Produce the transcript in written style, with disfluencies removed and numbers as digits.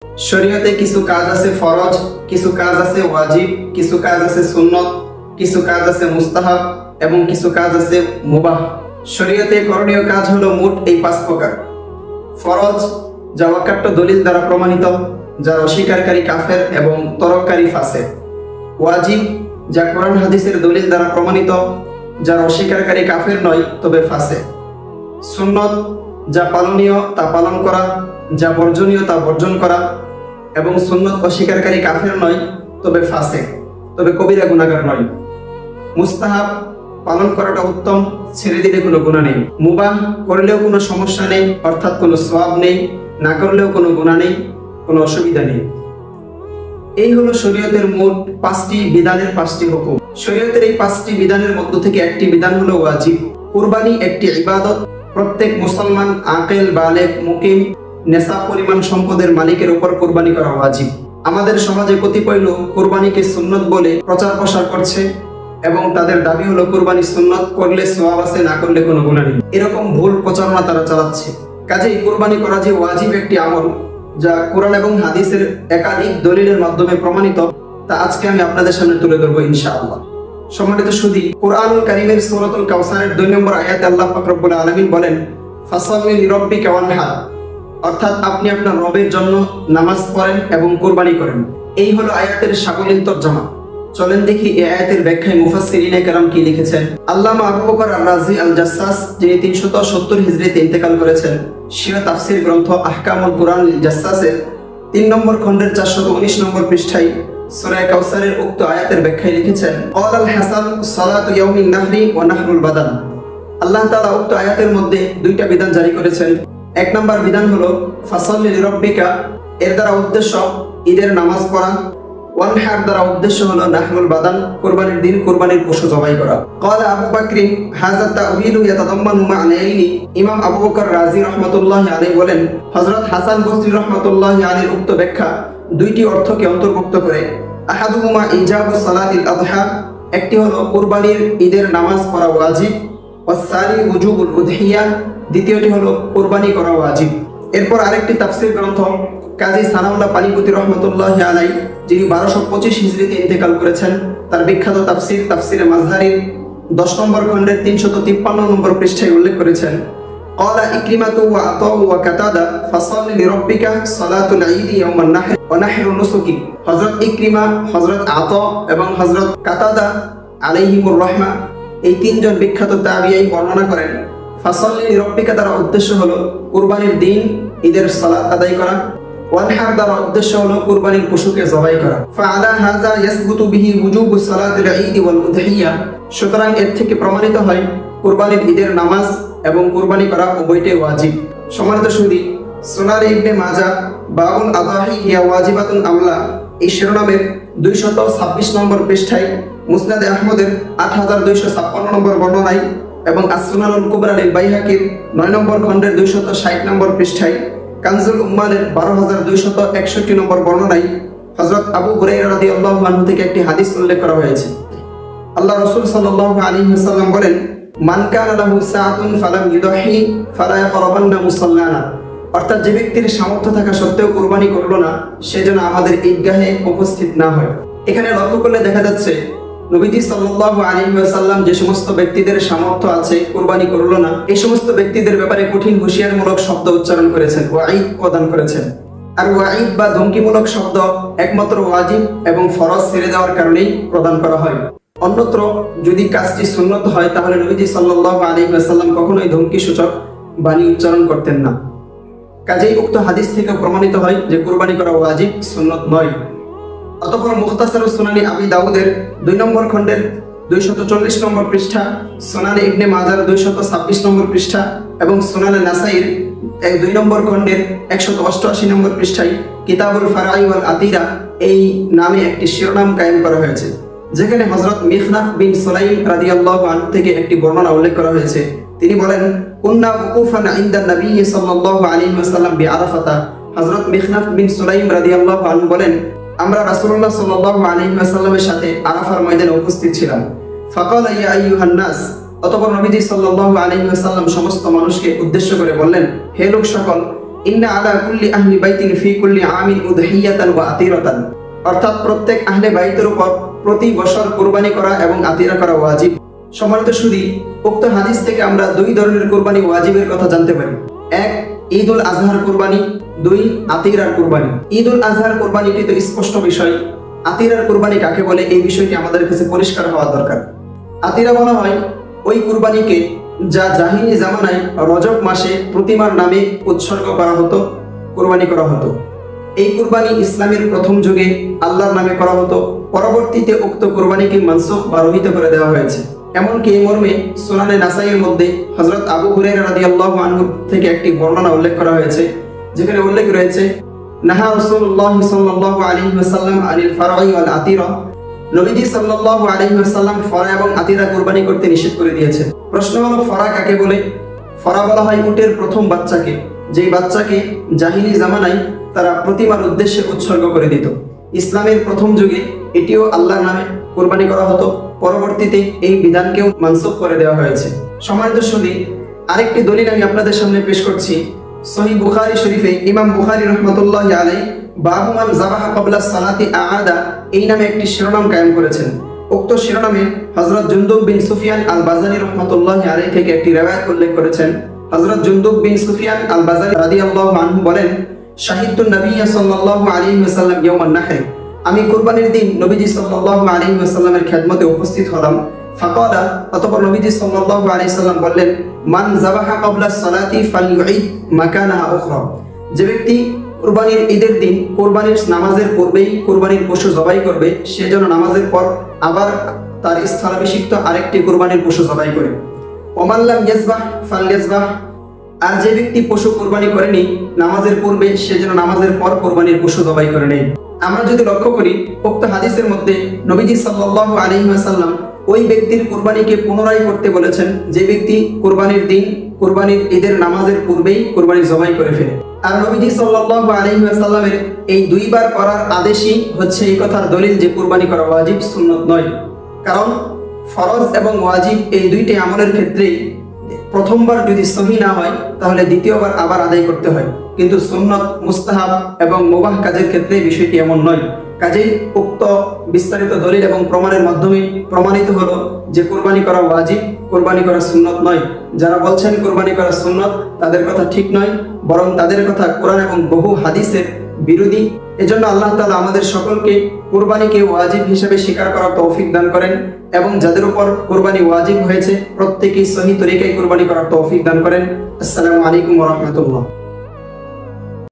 শরীয়তে কিছু কাজ আছে ফরজ, কিছু কাজ আছে ওয়াজিব, কিছু কাজ আছে সুন্নত, কিছু কাজ আছে মুস্তাহাব এবং কিছু কাজ আছে মুবাহ। শরীয়তে করণীয় কাজ হলো মোট এই 5 প্রকার। ফরজ, যা ওয়াক্কাট্য দলিল দ্বারা প্রমাণিত, যার অস্বীকারী কাফের এবং তরককারী ফাসিক। ওয়াজিব, যা কোরআন হাদিসের দলিল দ্বারা প্রমাণিত, যার অস্বীকারী কাফের নয় তবে ফাসিক। সুন্নত, যা পালনীয় তা পালন করা, যা বর্জনীয় তা বর্জন করা, এবং সুন্নত অস্বীকারী কাফের নয় তবে ফাসিক, তবে কবিরা গুনাহগার নয়। মুস্তাহাব, পালন করাটা উত্তম, ছেড়ে দিলে কোনো গুনাহ নেই। মুবাহ, করলেও কোনো সমস্যা নেই, অর্থাৎ কোনো সওয়াব নেই, না করলেও কোনো গুনাহ নেই, কোনো অসুবিধা নেই। এই হলো শরীয়তের মোট 5টি বিধানের 5টি হুকুম। শরীয়তের এই 5টি বিধানের মধ্য থেকে একটি বিধান হলো ওয়াজিব। কুরবানি একটি ইবাদত। প্রত্যেক মুসলমান আকিল, বালেগ, মুকিম, নেশাব পরিমাণ সম্পদের মালিকের উপর কুরবানি করা ওয়াজিব। আমাদের সমাজে কতিপয় লোক কুরবানিকে সুন্নত বলে প্রচার প্রসার করছে এবং তাদের দাবি হলো কুরবানি সুন্নত, করলে সওয়াব আছে, না করলে কোনো গুনাহ নেই। এরকম ভুল প্রচারণা তারা চালাচ্ছে। কাজেই কুরবানি করা যে ওয়াজিব একটি আমল, যা কোরআন এবং হাদিসের একাধিক দলিলের মাধ্যমে প্রমাণিত, তা আজকে আমি আপনাদের সামনে তুলে ধরবো ইনশাআল্লাহ। সম্মানিত সুধী, কোরআন কারীমের সূরাতুল কাউসারের 2 নম্বর আয়াতে আল্লাহ পাক রব্বুল আলামিন বলেন, ফাসাল্লি লিরাব্বিকা ওয়ানহার, অর্থাৎ আপনি আপনার রবের জন্য নামাজ পড়েন এবং কুরবানি করেন। এই হলো আয়াতের সাকলীল তরজমা। চলেন দেখি এই আয়াতের ব্যাখ্যায় মুফাসসিরিনে কেরাম কি লিখেছেন। আল্লামা আবু বকর আর-রাজি আল-জাসসাস, যিনি 370 হিজরিতে ইন্তেকাল করেছেন, শিয়া তাফসীর গ্রন্থ আহকামুল কুরআন লিল-জাসসাসের 3 নম্বর খণ্ডের 419 নম্বর পৃষ্ঠায় সূরা কাউসারের উক্ত আয়াতের ব্যাখ্যায় লিখেছেন, ক্বালাল হাসান সালাতু ইয়াউমিন নাহরি ওয়া নাহরুল বাদান। আল্লাহ তাআলা উক্ত আয়াতের মধ্যে 2টা বিধান জারি করেছেন। 1 নম্বর বিধান হলো ফাসাল্লি লিরাব্বিকা, এর দ্বারা উদ্দেশ্য ঈদের নামাজ পড়া। ওয়ানহার দ্বারা উদ্দেশ্য হলো নাহরুল বাদান, কুরবানির দিন কুরবানির পশু জবাই করা। ক্বালা আবু বকরিন হাযা তা'ওয়ীলু ইয়াতাদাম্মানু মা'নাইনি। ইমাম আবু বকর রাজি রাহমাতুল্লাহি আলাইহি বলেন, হযরত হাসান বসরি রাহমাতুল্লাহি আলাইহির উক্ত ব্যাখ্যা 2টি অর্থকে অন্তর্ভুক্ত করে। আহাদুহুমা ইজাবু সালাতিল আযহা, একটি হলো কুরবানির ঈদের নামাজ পড়া ওয়াজিব, ওয়াসসানি ওয়াজুবুল উদহিয়া, দ্বিতীয়টি হলো কুরবানি করা ওয়াজিব। এরপর আরেকটি তাফসীর গ্রন্থ কাজী সানাউল্লাহ পানিপতি রহমতুল্লাহি আলাইহি, যিনি 1225 হিজরিতে ইন্তেকাল করেছেন, তার বিখ্যাত তাফসীর তাফসীরে মাজহারির 10 নম্বর খণ্ডের 353 নম্বর পৃষ্ঠায় উল্লেখ করেছেন, ক্বালা ইকরিমাতু ওয়া আতাউ ওয়া কাতাদা ফাসাল্লি লিরাব্বিকা সালাতুল ঈদ ইয়াওমান নাহর ওয়া নাহরুন নুসুকি। হযরত ইকরিমা, হযরত আতা এবং হযরত কাতাদা আলাইহিমুর রাহমা, এই 3 জন বিখ্যাত তাবিঈ বর্ণনা করেন, ফাসাল্লি লিরাব্বিকা দ্বারা উদ্দেশ্য হলো কুরবানির দিন ঈদের সালাত আদায় করা, ওয়ানহার দ্বারা উদ্দেশ্য হলো কুরবানির পশুকে জবাই করা। ফাআলা হাযা ইয়াসবুতু বিহি ওয়াজুবু সালাতিল ঈদ ওয়াল উদহিয়া, সুতরাং এর থেকে প্রমাণিত হয় কুরবানির ঈদের নামাজ এবং কুরবানি করা উভয়টাই ওয়াজিব। সম্মানিত সুধী, সুনান ইবনে মাজাহ বাবুল আদাহি হিয়া ওয়াজিবাতুন আমলা, এই শিরোনামের 226 নম্বর পৃষ্ঠায়, মুসনাদে আহমদের 8256 নম্বর বর্ণনায় এবং আস-সুনানুল কুবরা লিল বাইহাকির 9 নম্বর খণ্ডের 260 নম্বর পৃষ্ঠায়, কানজুল উম্মালের 12261 নম্বর বর্ণনায় হযরত আবু হুরায়রা রাদিয়াল্লাহু আনহু থেকে একটি হাদিস উল্লেখ করা হয়েছে। আল্লাহ রাসূল সাল্লাল্লাহু আলাইহি ওয়াসাল্লাম বলেন, মান কানা লাহু সাআতুন ফালাম ইউদহি ফালা ইয়াকরাবান্না মুসাল্লানা, অর্থাৎ যে ব্যক্তির সামর্থ্য থাকা সত্ত্বেও কুরবানি করলো না, সে যেন আমাদের ঈদগাহে উপস্থিত না হয়। এখানে লক্ষ্য করলে দেখা যাচ্ছে নবীজি সাল্লাল্লাহু আলাইহি ওয়াসাল্লাম যে সমস্ত ব্যক্তিদের সামর্থ্য আছে কুরবানি করলো না, এই সমস্ত ব্যক্তিদের ব্যাপারে কঠিন হুঁশিয়ারমূলক শব্দ উচ্চারণ করেছেন, ওয়াঈদ প্রদান করেছেন। আর ওয়াঈদ বা ধমকিমূলক শব্দ একমাত্র ওয়াজিব এবং ফরজ ছেড়ে দেওয়ার কারণেই প্রদান করা হয়। অন্যত্র যদি কাজটি সুন্নত হয়, তাহলে নবীজি সাল্লাল্লাহু আলাইহি ওয়াসাল্লাম কখনোই ধমকিসূচক বাণী উচ্চারণ করতেন না। কাজেই উক্ত হাদিস থেকে প্রমাণিত হয় যে কুরবানি করা ওয়াজিব, সুন্নত নয়। অতঃপর মুখতাসারুস সুনানি আবি দাউদের 2 নম্বর খণ্ডের 240 নম্বর পৃষ্ঠা, সুনানে ইবনে মাজার 226 নম্বর পৃষ্ঠা এবং সুনানে নাসাইর 2 নম্বর খণ্ডের 188 নম্বর পৃষ্ঠায় কিতাবুল ফারাই ওয়াল আতিরা এই নামে একটি শিরোনাম কায়েম করা হয়েছে, যেখানে হযরত মিখনাফ বিন সুলাইম রাদিয়াল্লাহু আনহু থেকে একটি বর্ণনা উল্লেখ করা হয়েছে। তিনি বলেন, কুন্না ওকুফান ইনদা নবী সাল্লাল্লাহু আলাইহি ওয়াসাল্লাম বিআরাফাতা। হযরত মিখনাফ বিন সুলাইম রাদিয়াল্লাহু আনহু বলেন, আমরা রাসূলুল্লাহ সাল্লাল্লাহু আলাইহি ওয়াসাল্লামের সাথে আরাফার ময়দানে উপস্থিত ছিলাম। ফাকালা ইয়া আইয়ুহান নাস, অতঃপর নবীজি সাল্লাল্লাহু আলাইহি ওয়াসাল্লাম সমস্ত মানুষকে উদ্দেশ্য করে বললেন, হে লোক সকল, ইন্না আলা কুল্লি আহলি বাইতিন ফি কুল্লি আমিন উদহিয়াতান ওয়া আতিরাতান, অর্থাৎ প্রত্যেক আহলে বাইতের উপর প্রতি বছর কুরবানি করা এবং আতিরা করা ওয়াজিব। সম্মানিত শুধু উক্ত হাদিস থেকে আমরা দুই ধরনের কুরবানি ওয়াজিবের কথা জানতে পারি। এক, ঈদুল আজহার কুরবানি। দুই, আতিরার কুরবানি। ঈদুল আজহার কুরবানিটি তো স্পষ্ট বিষয়। আতিরার কুরবানি কাকে বলে এই বিষয়টি আমাদের কাছে পরিষ্কার হওয়া দরকার। আতিরা বলা হয় ওই কুরবানিকে যা জাহিলি জামানায় রজব মাসে প্রতিমার নামে উৎসর্গ করা হতো, কুরবানি করা হতো। এই কুরবানি ইসলামের প্রথম যুগে আল্লাহর নামে করা হতো। পরবর্তীতে উক্ত কুরবানিকে মানসুখ বা রহিত করে দেওয়া হয়েছে। এমনকি এই মর্মে সুনানে নাসাইয়ের মধ্যে হযরত আবু হুরায়রা রাদিয়াল্লাহু আনহু থেকে একটি বর্ণনা উল্লেখ করা হয়েছে, যেখানে উল্লেখ রয়েছে নাহা রাসূলুল্লাহ সাল্লাল্লাহু আলাইহি ওয়াসাল্লাম আনিল ফারঈ ওয়াল আতিরা, নবীজি সাল্লাল্লাহু আলাইহি ওয়াসাল্লাম ফরা এবং আতিরা কুরবানি করতে নিষেধ করে দিয়েছেন। প্রশ্ন হলো ফরা কাকে বলে? ফরা বলা হয় উটের প্রথম বাচ্চাকে, যেই বাচ্চাকে জাহিলি জামানায় তারা প্রতিমার উদ্দেশ্যে উৎসর্গ করে দিত। ইসলামের প্রথম যুগে এটিও আল্লাহর নামে কুরবানি করা হতো। পরবর্তীতে এই বিধানকেও মানসুখ করে দেওয়া হয়েছে। সম্মানিত সুধী, আরেকটি দলিল আমি আপনাদের সামনে পেশ করছি। সহিহ বুখারী শরীফে ইমাম বুখারী রাহমাতুল্লাহি আলাইহি বাবু মান যাবাহা ক্বাবলা সালাতি আআদা এই নামে একটি শিরোনাম কায়েম করেছেন। উক্ত শিরোনামে হযরত জুনদুব বিন সুফিয়ান আল বাজালি রাহমাতুল্লাহি আলাইহি থেকে একটি riwayat উল্লেখ করেছেন। হযরত জুনদুব বিন সুফিয়ান আল বাজালি রাদিয়াল্লাহু আনহু বলেন, শাহিদতু নবী সাল্লাল্লাহু আলাইহি ওয়াসাল্লাম ইয়াওমান নাহর, আমি কুরবানির দিন নবীজি সাল্লাল্লাহু আলাইহি ওয়াসাল্লামের খেদমতে উপস্থিত হলাম। ফাকালা, অতঃপর নবীজি সাল্লাল্লাহু আলাইহি ওয়াসাল্লাম বললেন, মান যাবাহা ক্বাবলা সালাতি ফালইউঈদ মাকানাহা উখরা, যে ব্যক্তি কুরবানির ঈদের দিন কুরবানির নামাজের পূর্বেই কুরবানির পশু জবাই করবে, সে যেন নামাজের পর আবার তার স্থলাভিষিক্ত আরেকটি কুরবানির পশু জবাই করে। ওমান লাম ইয়াজবাহ ফালইয়াজবাহ, আর যে ব্যক্তি পশু কুরবানি করেনি নামাজের পূর্বে, সে যেন নামাজের পর কুরবানির পশু জবাই করে নেয়। আমরা যদি লক্ষ্য করি উক্ত হাদিসের মধ্যে নবীজি সাল্লাল্লাহু আলাইহি ওয়াসাল্লাম ওই ব্যক্তির কুরবানিকে পুনরায় করতে বলেছেন যে ব্যক্তি কুরবানির দিন কুরবানির ঈদের নামাজের পূর্বেই কুরবানি জবাই করে ফেলে। আর নবীজি সাল্লাল্লাহু আলাইহি ওয়াসাল্লামের এই দুইবার করার আদেশই হচ্ছে এই কথার দলিল যে কুরবানি করা ওয়াজিব, সুন্নত নয়। কারণ ফরজ এবং ওয়াজিব এই দুইটি আমলের ক্ষেত্রেই প্রথমবার যদি সহি না হয় তাহলে দ্বিতীয়বার আবার আদায় করতে হয়, কিন্তু সুন্নত, মুস্তাহাব এবং মুবাহ কাজের ক্ষেত্রে বিষয়টি এমন নয়। কাজেই উক্ত বিস্তারিত দলিল এবং প্রমাণের মাধ্যমে প্রমাণিত হলো যে কুরবানি করা ওয়াজিব, কুরবানি করা সুন্নত নয়। যারা বলছেন কুরবানি করা সুন্নত তাদের কথা ঠিক নয়, বরং তাদের কথা কোরআন এবং বহু হাদিসের বিরোধী। এজন্য আল্লাহ তাআলা আমাদের সকলকে কুরবানিকে ওয়াজিব হিসেবে স্বীকার করার তৌফিক দান করেন এবং যাদের উপর কুরবানি ওয়াজিব হয়েছে প্রত্যেকেই সহি তরিকায় কুরবানি করার তৌফিক দান করেন। আসসালামু আলাইকুম ওয়া রাহমাতুল্লাহ।